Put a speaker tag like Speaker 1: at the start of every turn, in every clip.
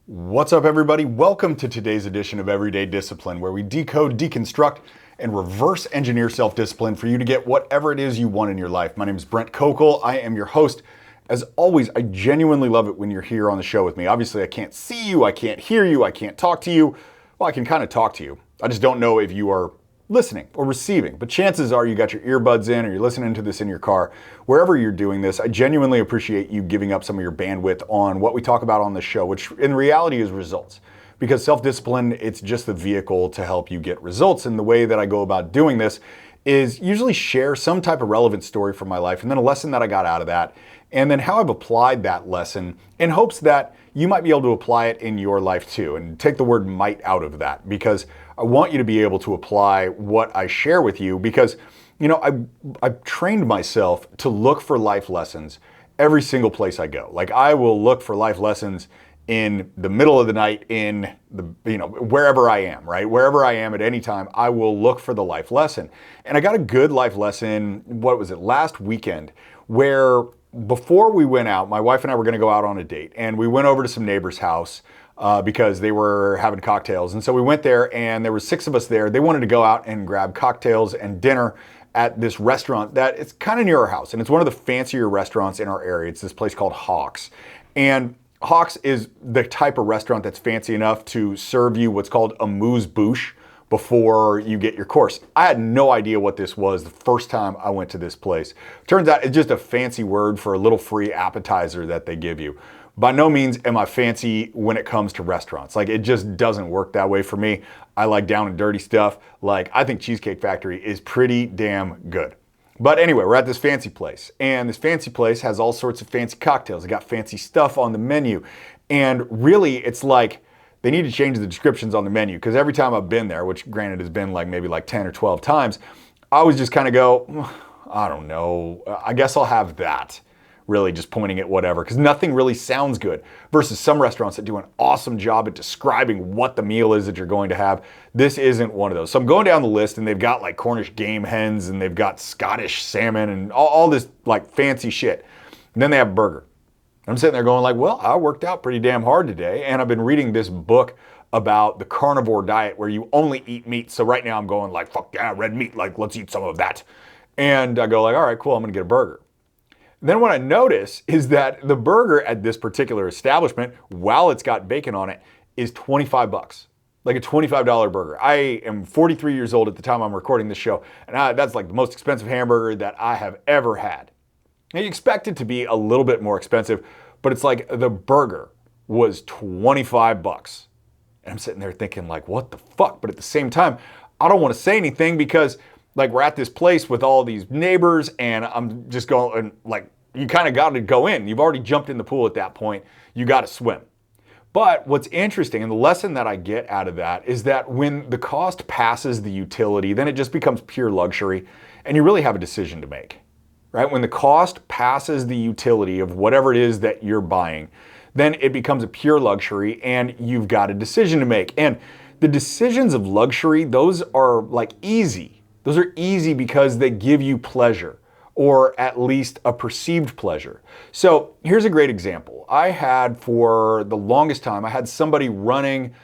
Speaker 1: What's up, everybody? Welcome to today's edition of Everyday Discipline, where we decode, deconstruct, and reverse engineer self-discipline for you to get whatever it is you want in your life. My name is Brent Kokel. I am your host. As always, I genuinely love it when you're here on the show with me. Obviously, I can't see you, I can't hear you, I can't talk to you. Well, I can kind of talk to you. I just don't know if you are listening or receiving, but chances are you got your earbuds in or you're listening to this in your car. Wherever you're doing this, I genuinely appreciate you giving up some of your bandwidth on what we talk about on this show, which in reality is results. Because self-discipline, it's just the vehicle to help you get results. And the way that I go about doing this is usually share some type of relevant story from my life and then a lesson that I got out of that, and then how I've applied that lesson in hopes that you might be able to apply it in your life too. And take the word might out of that, because I want you to be able to apply what I share with you, because I've trained myself to look for life lessons every single place I go. Like, I will look for life lessons in the middle of the night, in the, wherever I am, right? Wherever I am at any time, I will look for the life lesson. And I got a good life lesson, last weekend, where before we went out, my wife and I were gonna go out on a date, and we went over to some neighbor's house because they were having cocktails. And so we went there, and there were 6 of us there. They wanted to go out and grab cocktails and dinner at this restaurant that it's kind of near our house, and it's one of the fancier restaurants in our area. It's this place called Hawks. And Hawks is the type of restaurant that's fancy enough to serve you what's called amuse-bouche before you get your course. I had no idea what this was the first time I went to this place. Turns out it's just a fancy word for a little free appetizer that they give you. By no means am I fancy when it comes to restaurants. Like, it just doesn't work that way for me. I like down and dirty stuff. Like, I think Cheesecake Factory is pretty damn good. But anyway, we're at this fancy place, and this fancy place has all sorts of fancy cocktails. They got fancy stuff on the menu. And really, it's like they need to change the descriptions on the menu, because every time I've been there, which granted has been maybe 10 or 12 times, I always just kind of go, I don't know, I guess I'll have that. Really just pointing at whatever, because nothing really sounds good, versus some restaurants that do an awesome job at describing what the meal is that you're going to have. This isn't one of those. So I'm going down the list, and they've got like Cornish game hens, and they've got Scottish salmon, and all this like fancy shit. And then they have burger. I'm sitting there going well, I worked out pretty damn hard today, and I've been reading this book about the carnivore diet where you only eat meat. So right now I'm going fuck yeah, red meat, let's eat some of that. And I go all right, cool, I'm gonna get a burger. Then what I notice is that the burger at this particular establishment, while it's got bacon on it, is $25. Like a $25 burger. I am 43 years old at the time I'm recording this show, and that's like the most expensive hamburger that I have ever had. Now, you expect it to be a little bit more expensive, but it's like the burger was $25. And I'm sitting there thinking what the fuck? But at the same time, I don't want to say anything, because we're at this place with all these neighbors, and I'm just going you kind of got to go in. You've already jumped in the pool at that point. You got to swim. But what's interesting, and the lesson that I get out of that, is that when the cost passes the utility, then it just becomes pure luxury, and you really have a decision to make, right? When the cost passes the utility of whatever it is that you're buying, then it becomes a pure luxury, and you've got a decision to make. And the decisions of luxury, those are easy. Those are easy because they give you pleasure, or at least a perceived pleasure. So here's a great example. I had, for the longest time, I had somebody running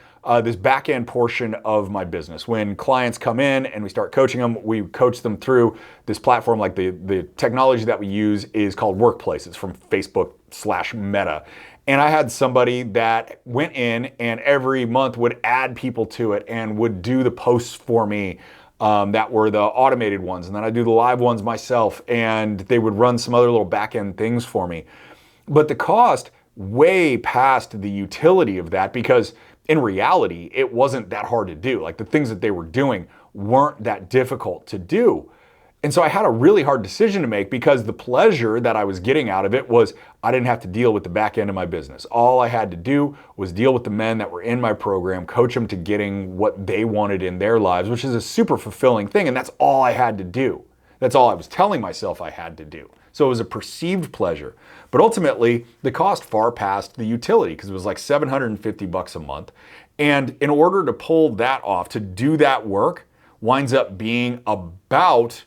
Speaker 1: this back end portion of my business. When clients come in and we start coaching them, we coach them through this platform. The technology that we use is called Workplaces from Facebook/Meta. And I had somebody that went in and every month would add people to it and would do the posts for me. That were the automated ones, and then I do the live ones myself, and they would run some other little back-end things for me. But the cost way past the utility of that, because in reality, it wasn't that hard to do. The things that they were doing weren't that difficult to do. And so I had a really hard decision to make, because the pleasure that I was getting out of it was I didn't have to deal with the back end of my business. All I had to do was deal with the men that were in my program, coach them to getting what they wanted in their lives, which is a super fulfilling thing. And that's all I had to do. That's all I was telling myself I had to do. So it was a perceived pleasure. But ultimately, the cost far passed the utility, because it was $750 a month. And in order to pull that off, to do that work, winds up being about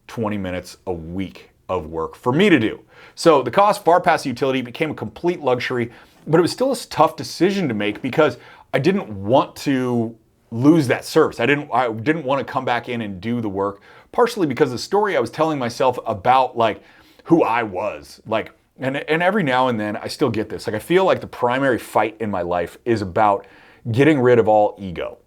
Speaker 1: 20 minutes a week of work for me to do. So the cost far past the utility, became a complete luxury. But it was still a tough decision to make because I didn't want to lose that service. I didn't want to come back in and do the work, partially because the story I was telling myself about like who I was. Like, and every now and then I still get this. Like, I feel like the primary fight in my life is about getting rid of all ego.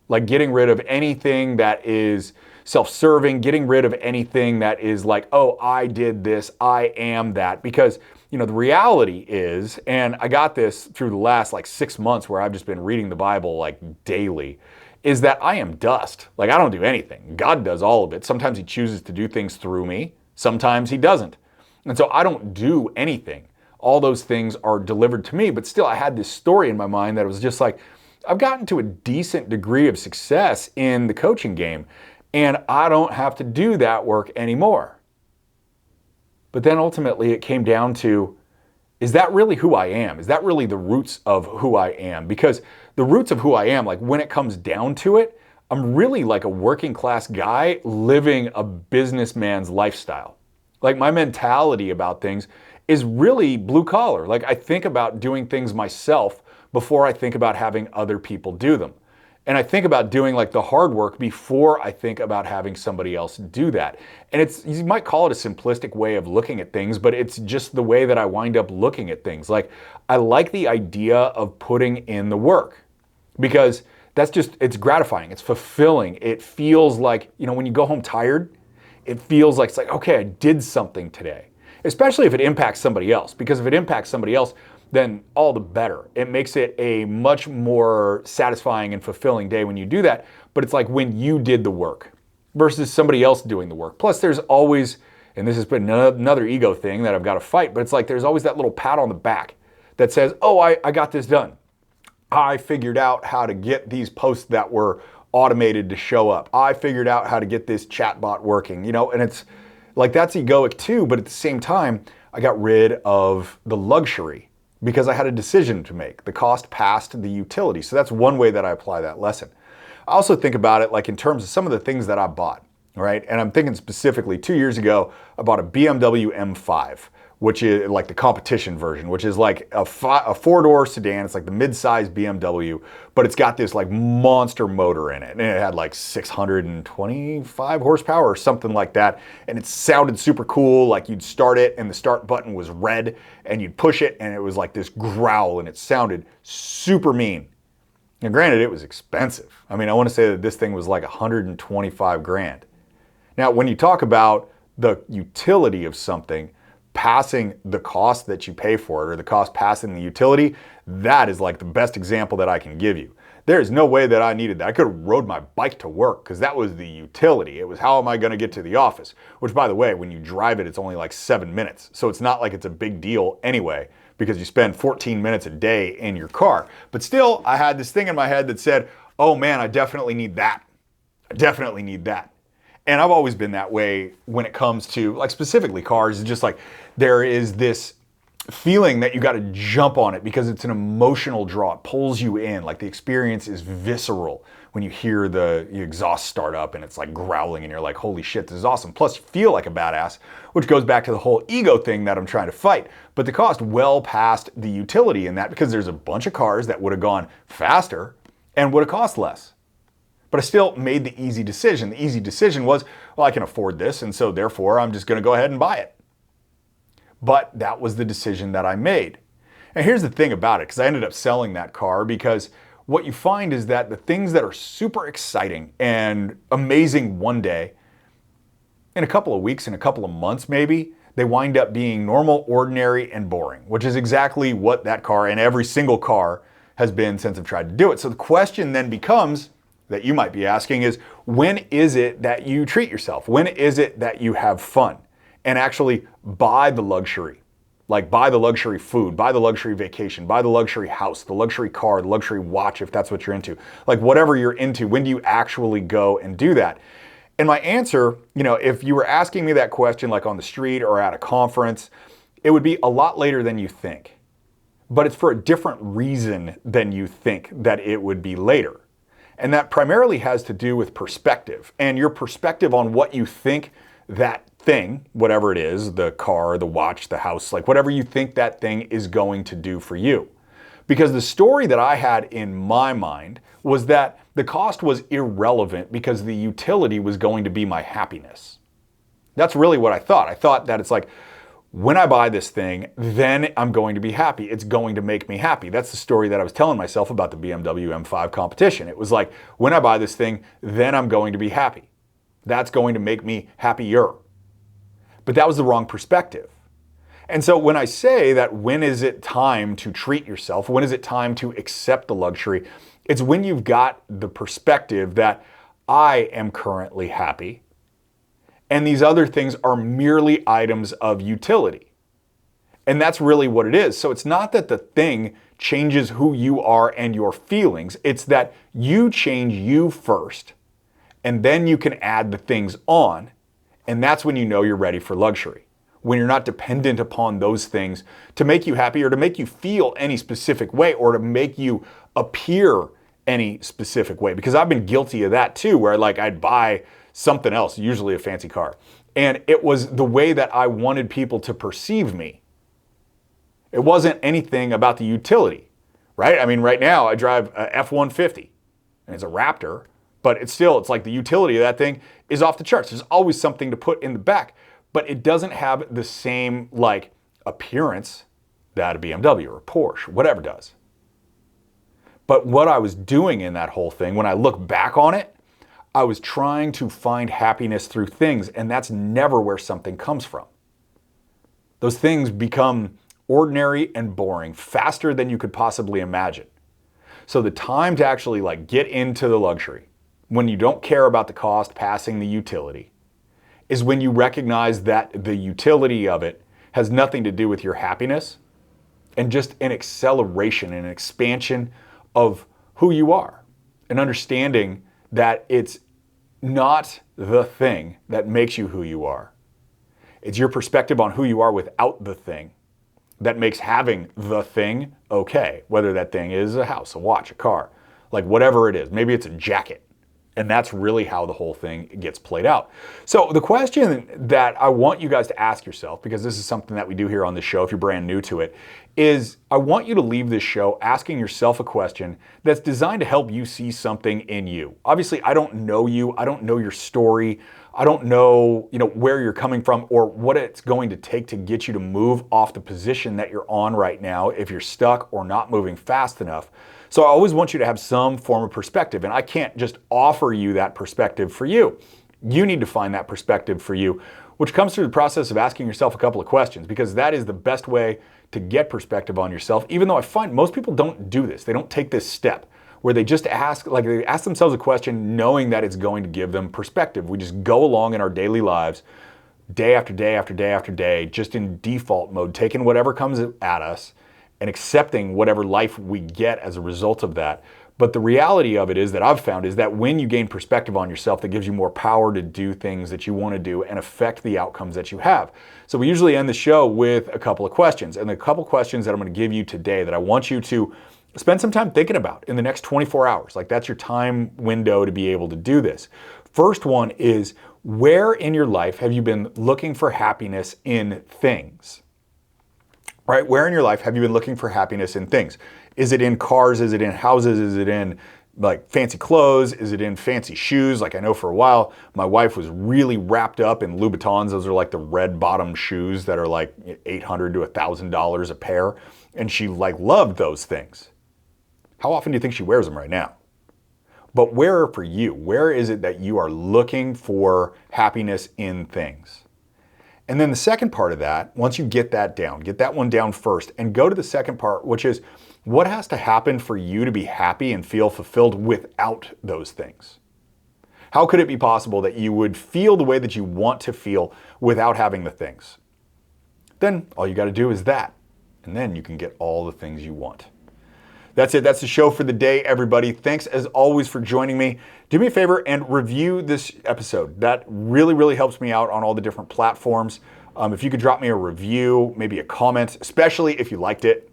Speaker 1: Like getting rid of anything that is self-serving, getting rid of anything that is like, oh, I did this, I am that. Because, the reality is, and I got this through the last like 6 months where I've just been reading the Bible like daily, is that I am dust. Like, I don't do anything. God does all of it. Sometimes he chooses to do things through me. Sometimes he doesn't. And so I don't do anything. All those things are delivered to me. But still, I had this story in my mind that was just like, I've gotten to a decent degree of success in the coaching game, and I don't have to do that work anymore. But then ultimately it came down to, is that really who I am? Is that really the roots of who I am? Because the roots of who I am, like when it comes down to it, I'm really like a working class guy living a businessman's lifestyle. Like my mentality about things is really blue collar. Like I think about doing things myself before I think about having other people do them. And I think about doing like the hard work before I think about having somebody else do that. And you might call it a simplistic way of looking at things, but it's just the way that I wind up looking at things. Like I like the idea of putting in the work because it's gratifying. It's fulfilling. It feels like, when you go home tired, it feels like, it's like, okay, I did something today, especially if it impacts somebody else. Because if it impacts somebody else, then all the better. It makes it a much more satisfying and fulfilling day when you do that. But it's like when you did the work versus somebody else doing the work. Plus there's always, and this has been another ego thing that I've got to fight, but it's like there's always that little pat on the back that says, oh, I got this done. I figured out how to get these posts that were automated to show up. I figured out how to get this chatbot working, and it's like that's egoic too, but at the same time, I got rid of the luxury because I had a decision to make. The cost passed the utility. So that's one way that I apply that lesson. I also think about it like in terms of some of the things that I bought, right? And I'm thinking specifically 2 years ago, I bought a BMW M5, which is like the competition version, which is like a four-door sedan. It's like the mid-size BMW, but it's got this like monster motor in it. And it had like 625 horsepower or something like that. And it sounded super cool. Like you'd start it and the start button was red and you'd push it and it was like this growl and it sounded super mean. And granted, it was expensive. I mean, I want to say that this thing was like 125 grand. Now, when you talk about the utility of something, passing the cost that you pay for it or the cost passing the utility, that is like the best example that I can give you. There is no way that I needed that. I could have rode my bike to work because that was the utility. It was how am I going to get to the office? Which, by the way, when you drive it, it's only like 7 minutes. So it's not like it's a big deal anyway because you spend 14 minutes a day in your car. But still, I had this thing in my head that said, oh man, I definitely need that. I definitely need that. And I've always been that way when it comes to like specifically cars. It's just like there is this feeling that you got to jump on it because it's an emotional draw. It pulls you in. Like the experience is visceral when you hear the exhaust start up and it's like growling and you're like, holy shit, this is awesome. Plus you feel like a badass, which goes back to the whole ego thing that I'm trying to fight. But the cost well past the utility in that because there's a bunch of cars that would have gone faster and would have cost less. But I still made the easy decision. The easy decision was, well, I can afford this, and so therefore I'm just going to go ahead and buy it. But that was the decision that I made. And here's the thing about it, because I ended up selling that car because what you find is that the things that are super exciting and amazing one day, in a couple of weeks, in a couple of months maybe, they wind up being normal, ordinary, and boring, which is exactly what that car and every single car has been since I've tried to do it. So the question then becomes, that you might be asking is, when is it that you treat yourself? When is it that you have fun and actually buy the luxury? Like buy the luxury food, buy the luxury vacation, buy the luxury house, the luxury car, the luxury watch, if that's what you're into. Like whatever you're into, when do you actually go and do that? And my answer, if you were asking me that question like on the street or at a conference, it would be a lot later than you think. But it's for a different reason than you think that it would be later. And that primarily has to do with perspective and your perspective on what you think that thing, whatever it is, the car, the watch, the house, like whatever you think that thing is going to do for you. Because the story that I had in my mind was that the cost was irrelevant because the utility was going to be my happiness. That's really what I thought. I thought that it's like, when I buy this thing, then I'm going to be happy. It's going to make me happy. That's the story that I was telling myself about the BMW M5 competition. It was like, when I buy this thing, then I'm going to be happy. That's going to make me happier. But that was the wrong perspective. And so when I say that when is it time to treat yourself, when is it time to accept the luxury, it's when you've got the perspective that I am currently happy and these other things are merely items of utility. And that's really what it is. So it's not that the thing changes who you are and your feelings. It's that you change you first, and then you can add the things on. And that's when you know you're ready for luxury. When you're not dependent upon those things to make you happy or to make you feel any specific way or to make you appear any specific way. Because I've been guilty of that too, where like I'd buy something else, usually a fancy car. And it was the way that I wanted people to perceive me. It wasn't anything about the utility, right? I mean, right now I drive a F-150 and it's a Raptor, but it's like the utility of that thing is off the charts. There's always something to put in the back, but it doesn't have the same like appearance that a BMW or a Porsche, whatever does. But what I was doing in that whole thing, when I look back on it, I was trying to find happiness through things, and that's never where something comes from. Those things become ordinary and boring faster than you could possibly imagine. So the time to actually like get into the luxury, when you don't care about the cost passing the utility, is when you recognize that the utility of it has nothing to do with your happiness and just an acceleration and an expansion of who you are, and understanding that it's not the thing that makes you who you are. It's your perspective on who you are without the thing that makes having the thing okay. Whether that thing is a house, a watch, a car, like whatever it is. Maybe it's a jacket. And that's really how the whole thing gets played out. So the question that I want you guys to ask yourself, because this is something that we do here on this show if you're brand new to it, is I want you to leave this show asking yourself a question that's designed to help you see something in you. Obviously, I don't know you. I don't know your story. I don't know, where you're coming from or what it's going to take to get you to move off the position that you're on right now if you're stuck or not moving fast enough. So I always want you to have some form of perspective, and I can't just offer you that perspective for you. You need to find that perspective for you, which comes through the process of asking yourself a couple of questions, because that is the best way to get perspective on yourself, even though I find most people don't do this. They don't take this step where they just ask themselves a question knowing that it's going to give them perspective. We just go along in our daily lives, day after day after day after day, just in default mode, taking whatever comes at us and accepting whatever life we get as a result of that. But the reality of it is that I've found is that when you gain perspective on yourself, that gives you more power to do things that you want to do and affect the outcomes that you have. So we usually end the show with a couple of questions. And the couple of questions that I'm going to give you today that I want you to spend some time thinking about in the next 24 hours. Like that's your time window to be able to do this. First one is, where in your life have you been looking for happiness in things? Right? Where in your life have you been looking for happiness in things? Is it in cars? Is it in houses? Is it in like fancy clothes? Is it in fancy shoes? Like I know for a while, my wife was really wrapped up in Louboutins. Those are like the red bottom shoes that are like $800 to $1,000 a pair. And she like loved those things. How often do you think she wears them right now? But where for you? Where is it that you are looking for happiness in things? And then the second part of that, once you get that down, get that one down first and go to the second part, which is what has to happen for you to be happy and feel fulfilled without those things? How could it be possible that you would feel the way that you want to feel without having the things? Then all you got to do is that, and then you can get all the things you want. That's it. That's the show for the day, everybody. Thanks as always for joining me. Do me a favor and review this episode. That really, really helps me out on all the different platforms. If you could drop me a review, maybe a comment, especially if you liked it.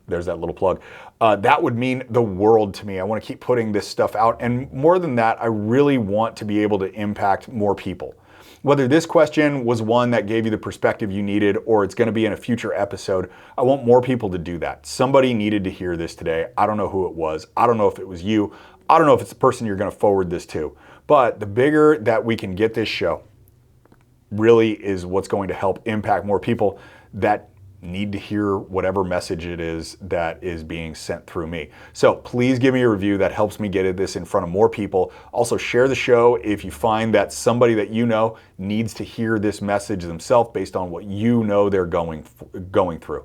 Speaker 1: There's that little plug. That would mean the world to me. I want to keep putting this stuff out. And more than that, I really want to be able to impact more people. Whether this question was one that gave you the perspective you needed or it's going to be in a future episode, I want more people to do that. Somebody needed to hear this today. I don't know who it was. I don't know if it was you. I don't know if it's the person you're going to forward this to. But the bigger that we can get this show really is what's going to help impact more people that need to hear whatever message it is that is being sent through me. So please give me a review. That helps me get this in front of more people. Also share the show if you find that somebody that you know needs to hear this message themselves based on what you know they're going through.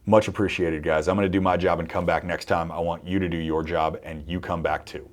Speaker 1: Much appreciated, guys. I'm going to do my job and come back next time. I want you to do your job and you come back too.